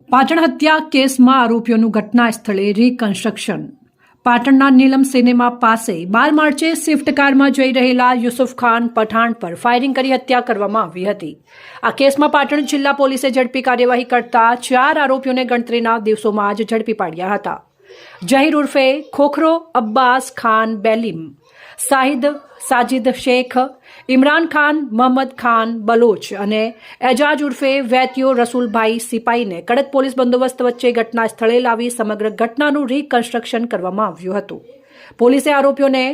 પાટણ હત્યા કેસમાં આરોપીઓનું ઘટના સ્થળે રિકન્સ્ટ્રક્શન. પાટણના નીલમ સિનેમા પાસે 12 માર્ચે સ્વિફ્ટ કારમાં જઈ રહેલા યુસુફ ખાન પઠાણ પર ફાયરિંગ કરી હત્યા કરવામાં આવી હતી. આ કેસમાં પાટણ જિલ્લા પોલીસે ઝડપી કાર્યવાહી કરતા 4 આરોપીઓને ગણતરીના દિવસોમાં જ ઝડપી પાડ્યા હતા. જહીર ઉર્ફે ખોખરો અબ્બાસ ખાન બેલીમ, સાજિદ શેખ, ઇમરાન ખાન, મોહમ્મદ ખાન બલોચ અને એજાજ ઉર્ફે વૈત્યો રસુલભાઈ સિપાહીને કડક પોલીસ બંદોબસ્ત વચ્ચે ઘટના સ્થળે લાવી સમગ્ર ઘટનાનું રિકન્સ્ટ્રક્શન કરવામાં આવ્યું હતું. પોલીસે આરોપીઓને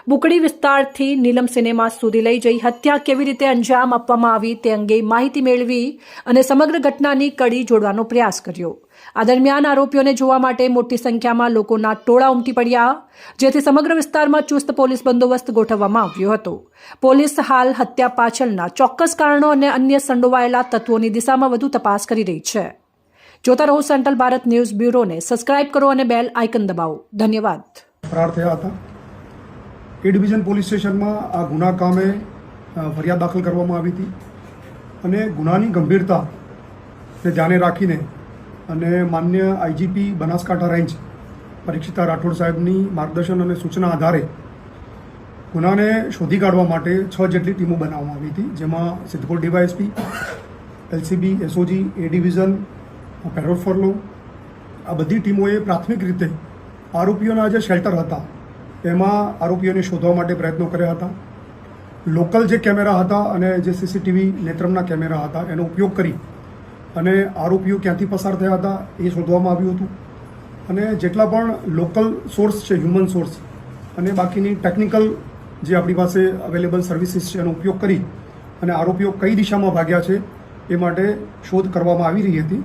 બુકડી વિસ્તારથી નીલમ સિનેમા સુધી લઈ જઈ હત્યા કેવી રીતે અંજામ આપવામાં આવી તે અંગે માહિતી મેળવી અને સમગ્ર ઘટનાની કડી જોડવાનો પ્રયાસ કર્યો. આ દરમિયાન આરોપીઓને જોવા માટે મોટી સંખ્યામાં લોકોના ટોળા ઉમટી પડ્યા, જેથી સમગ્ર વિસ્તારમાં ચુસ્ત પોલીસ બંદોબસ્ત ગોઠવવામાં આવ્યો હતો. પોલીસ હાલ હત્યા પાછળના ચોક્કસ કારણો અને અન્ય સંડોવાયેલા તત્વોની દિશામાં વધુ તપાસ કરી રહી છે. જોતા રહો સેન્ટ્રલ ભારત ન્યૂઝ બ્યુરોને સબસ્ક્રાઇબ કરો અને બેલ આઇકન દબાવો. ધન્યવાદ. ફરાર થયા હતા. એ ડિવિઝન પોલીસ સ્ટેશનમાં આ ગુના કામે ફરિયાદ દાખલ કરવામાં આવી હતી અને ગુનાની ગંભીરતાને ધ્યાને રાખીને અને માન્ય આઈજીપી બનાસકાંઠા રેન્જ પરીક્ષિતા રાઠોડ સાહેબની માર્ગદર્શન અને સૂચના આધારે ગુનાને શોધી કાઢવા માટે 6 જેટલી ટીમો બનાવવામાં આવી હતી, જેમાં Sidhpur DYSP, LCB, SOG, A division, parole furlough આ બધી ટીમોએ પ્રાથમિક રીતે આરોપીઓના જે શેલ્ટર હતા એમાં આરોપીઓને શોધવા માટે પ્રયત્નો કર્યા હતા. લોકલ જે કેમેરા હતા અને જે સીસીટીવી નેત્રમના કેમેરા હતા એનો ઉપયોગ કરી અને આરોપીઓ ક્યાંથી પસાર થયા હતા એ શોધવામાં આવ્યું હતું. અને જેટલા પણ લોકલ સોર્સ છે, હ્યુમન સોર્સ અને બાકીની ટેકનિકલ જે આપણી પાસે અવેલેબલ સર્વિસીસ છે એનો ઉપયોગ કરી અને આરોપીઓ કઈ દિશામાં ભાગ્યા છે એ માટે શોધ કરવામાં આવી રહી હતી.